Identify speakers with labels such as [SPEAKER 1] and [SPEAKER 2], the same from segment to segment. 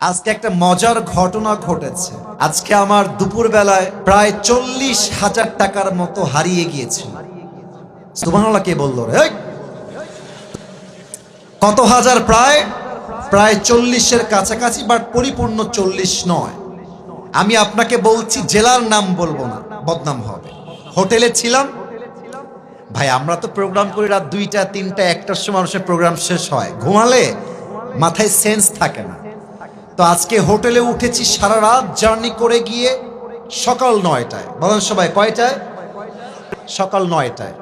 [SPEAKER 1] আজকে একটা মজার ঘটনা ঘটেছে। আজকে আমার দুপুর বেলায় প্রায় 40,000 টাকার মতো হারিয়ে গিয়েছিল। সুবহানাল্লাহ কে বললো রে? কত হাজার? প্রায় প্রায় 40-এর কাছাকাছি, বাট পরিপূর্ণ 40 নয়। আমি আপনাকে বলছি, জেলার নাম বলবো না, বদনাম হবে। হোটেলে ছিলাম ভাই, আমরা তো প্রোগ্রাম করি রাত 2টা 3টা 1টার সময় মানুষের প্রোগ্রাম শেষ হয়, ঘুমালে মাথায় সেন্স থাকে না। তো আজকে হোটেলে উঠেছি, সারা রাত জার্নি করে গিয়ে সকাল 9টায়। বলেন সবাই কয়টায়? সকাল 9টায়।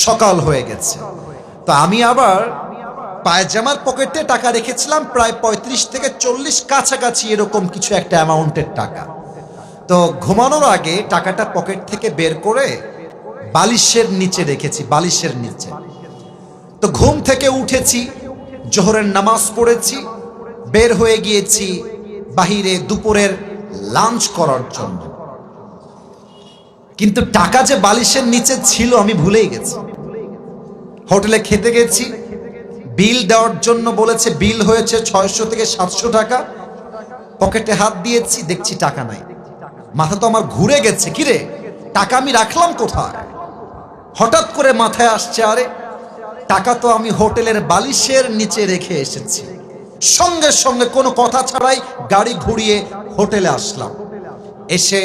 [SPEAKER 1] সকাল হয়ে গেছে। তো আমি আবার পায়জামার পকেটে টাকা রেখেছিলাম প্রায় 35 থেকে 40 কাছাকাছি, এরকম কিছু একটা অ্যামাউন্টের টাকা। তো ঘুমানোর আগে টাকাটা পকেট থেকে বের করে বালিশের নিচে রেখেছি, বালিশের নিচে। তো ঘুম থেকে উঠেছি, জোহরের নামাজ পড়েছি, বের হয়ে গিয়েছি বাহিরে দুপুরের লাঞ্চ করার জন্য। কিন্তু টাকা যে বালিশের নিচে ছিল আমি ভুলেই গেছি। হোটেলে খেতে গেছি, বিল দেওয়ার জন্য বলেছে, বিল হয়েছে 600 থেকে 700 টাকা। পকেটে হাত দিয়েছি, দেখছি টাকা নাই। মাথা তো আমার ঘুরে গেছে, কিরে টাকা আমি রাখলাম কোথায়? হঠাৎ করে মাথায় আসছে, আরে টাকা তো আমি হোটেলের বালিশের নিচে রেখে এসেছি। সঙ্গে সঙ্গে কোনো কথা ছাড়াই গাড়ি ঘুরিয়ে হোটেলে আসলাম। এসে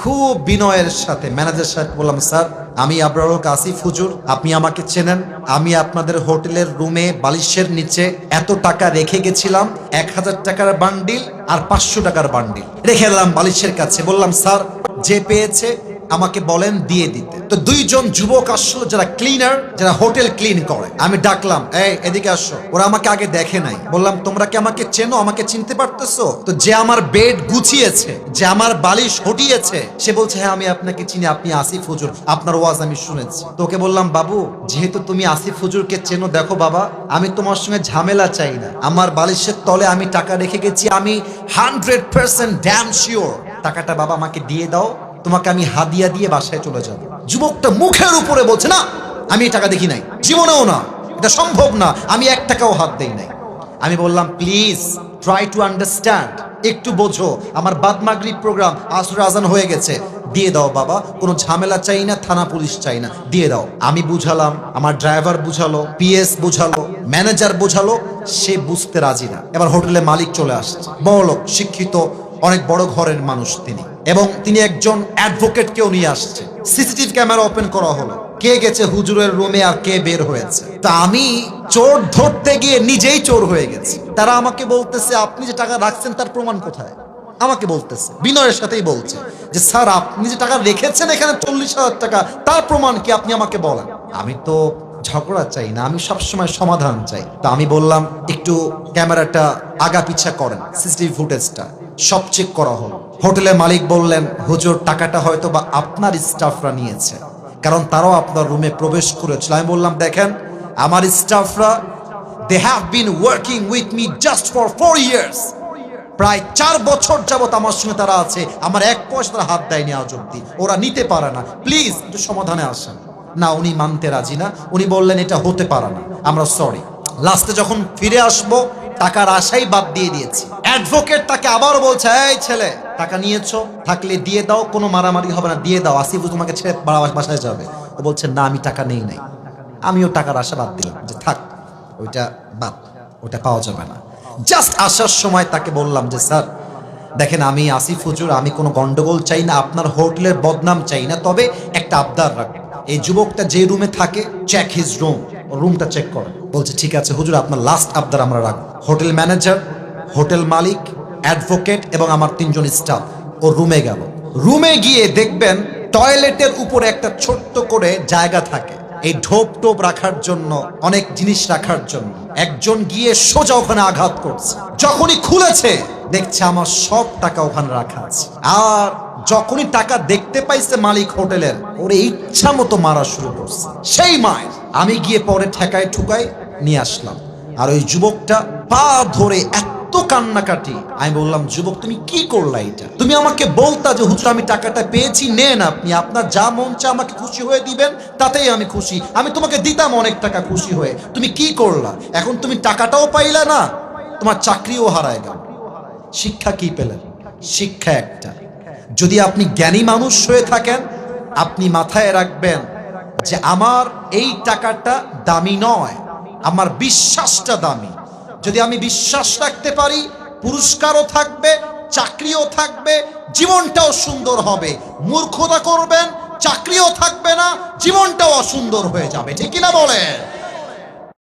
[SPEAKER 1] খুব বিনয়ের সাথে ম্যানেজার সাহেব বললাম, স্যার আমি আবরারুল আসিফ হুজুর, আপনি আমাকে চেনেন। আমি আপনাদের হোটেলের রুমে বালিশের নিচে এত টাকা রেখে গেছিলাম, 1000 টাকার বান্ডিল আর 500 টাকার বান্ডিল রেখে এলাম বালিশের কাছে। বললাম, স্যার যে পেয়েছে আমাকে বলেন দিয়ে দিতে। তো দুইজন যুবক আসলো, যারা ক্লিনার, যারা হোটেল ক্লিন করে। আমি ডাকলাম, এই এদিকে আসো। ওরা আমাকে আগে দেখে নাই। বললাম, তোমরা কি আমাকে চেনো? আমাকে চিনতে পারতেছো তো? যে আমার বেড গুছিয়েছে, যে আমার বালিশ হটিয়েছে, সে বলছে, হ্যাঁ আমি আপনাকে চিনি, আপনি আসিফ হুজুর, আপনার ওয়াজ আমি শুনেছি। তোকে বললাম, বাবু যেহেতু তুমি আসিফ হুজুরকে চেনো, দেখো বাবা, আমি তোমার সঙ্গে ঝামেলা চাই না। আমার বালিশের তলে আমি টাকা রেখে গেছি, আমি 100% ড্যাম শিওর। টাকাটা বাবা আমাকে দিয়ে দাও, তোমাকে আমি হাদিয়া দিয়ে বাসায় চলে যাব। যুবকটা মুখের উপরে বলছে, না আমি টাকা দেখি নাই, জীবনেও না, এটা সম্ভব না, আমি 1 টাকাও হাত দেই নাই। আমি বললাম, প্লিজ ট্রাই টু আন্ডারস্ট্যান্ড, একটু বোঝো, আমার বাদ মাগরিব প্রোগ্রাম, আসর আজান হয়ে গেছে, দিয়ে দাও বাবা, কোনো ঝামেলা চাই না, থানা পুলিশ চাই না, দিয়ে দাও। আমি বুঝালাম, আমার ড্রাইভার বুঝালো, পিএস বুঝালো, ম্যানেজার বুঝালো, সে বুঝতে রাজি না। এবার হোটেলে মালিক চলে আসছে, বড়লোক, শিক্ষিত, অনেক বড় ঘরের মানুষ তিনি, এবং তিনি একজন অ্যাডভোকেটকেও নিয়ে আসছে। সিসিটিভি ক্যামেরা ওপেন করা হলো, কে গেছে হুজুরের রুমে আর কে বের হয়েছে। তা আমি চোর ধরতে গিয়ে নিজেই চোর হয়ে গেছি। তারা আমাকে বলতেছে, আপনি যে টাকা রাখছেন তার প্রমাণ কোথায়? আমাকে বলতেছে, বিনয়ের সাথেই বলছে যে, স্যার আপনি যে টাকা রেখেছেন এখানে 40,000 টাকা, তার প্রমাণ কি আপনি আমাকে বলেন। আমি তো ঝগড়া চাই না, আমি সবসময় সমাধান চাই। তা আমি বললাম, একটু ক্যামেরাটা আগা পিছা করেন, সিসিটিভি ফুটেজটা সব চেক করা হলো। হোটেলের মালিক বললেন, হুজুর টাকাটা হয়তো বা আপনার স্টাফরা নিয়েছে, কারণ তারাও আপনার রুমে প্রবেশ করেছিল। আমি বললাম, দেখেন আমার স্টাফরা, they have been working with me just for 4 years, প্রায় 4 বছর যাবত আমার সঙ্গে তারা আছে, আমার 1 পয়সা তারা হাত দেয়নি আজ অব্দি, ওরা নিতে পারে না, প্লিজ একটু সমাধানে আসেন। না, উনি মানতে রাজি না, উনি বললেন এটা হতে পারে না, আমরা সরি। লাস্টে যখন ফিরে আসবো, টাকার আশাই বাদ দিয়ে দিয়েছি। অ্যাডভোকেট তাকে আবারও বলছে, এই ছেলে টাকা নিয়েছো, থাকলে দিয়ে দাও, কোনো মারামারি হবে না, দিয়ে দাও, আসিফ তোমাকে ছেড়ে বাসায় যাবে। ও বলছে, না আমি টাকা নেই নাই। আমিও টাকার আশা বাদ দিলাম, যে থাক ওইটা বাদ, ওটা পাওয়া যাবে না। জাস্ট আসার সময় তাকে বললাম যে, স্যার দেখেন আমি আসিফ হুজুর, আমি কোনো গন্ডগোল চাই না, আপনার হোটেলের বদনাম চাই না, তবে একটা আবদার রাখবো, এই যুবকটা যে রুমে থাকে, চেক হিজ রুম, রুমটা চেক করে। বলছে, ঠিক আছে হুজুর, আপনার লাস্ট আবদার আমরা রাখবো। হোটেল ম্যানেজার, হোটেল মালিক, অ্যাডভোকেট এবং আমার 3 জন স্টাফ ও রুমে গেল। রুমে গিয়ে দেখবেন টয়লেটের উপরে একটা ছোট্ট করে জায়গা থাকে, এই ঢোপ টোপ রাখার জন্য, অনেক জিনিস রাখার জন্য। একজন গিয়ে সোজা ওখানে আঘাত করছে। যখনই খুলেছে দেখছে আমার সব টাকা ওখানে রাখা আছে। আর যখনই টাকা দেখতে পাইছে মালিক হোটেলের, ওরে ইচ্ছা মতো মারা শুরু করছে। সেই মায় আমি গিয়ে পরে ঠেকায় ঠুকাই নিয়ে আসলাম। আর ওই যুবকটা পা ধরে এত কান্নাকাটি। আমি বললাম, যুবক তুমি কি করলা এটা? তুমি আমাকে বলতা যে হুজুর আমি টাকাটা পেয়েছি, নেন আপনি, আপনার যা মন চা আমাকে খুশি হয়ে দিবেন, তাতেই আমি খুশি, আমি তোমাকে দিতাম অনেক টাকা খুশি হয়ে। তুমি কি করলা? এখন তুমি টাকাটাও পাইলা না, তোমার চাকরিও হারায় গেল। শিক্ষা কি পেলেন? শিক্ষা একটা, যদি আপনি জ্ঞানী মানুষ হয়ে থাকেন, আপনি মাথায় রাখবেন যে আমার এই টাকাটা দামি নয়, আমার বিশ্বাসটা দামি। যদি আমি বিশ্বাস রাখতে পারি, পুরস্কারও থাকবে, চাকরিও থাকবে, জীবনটাও সুন্দর হবে। মূর্খতা করবেন, চাকরিও থাকবে না, জীবনটাও অসুন্দর হয়ে যাবে। ঠিক কিনা বলেন?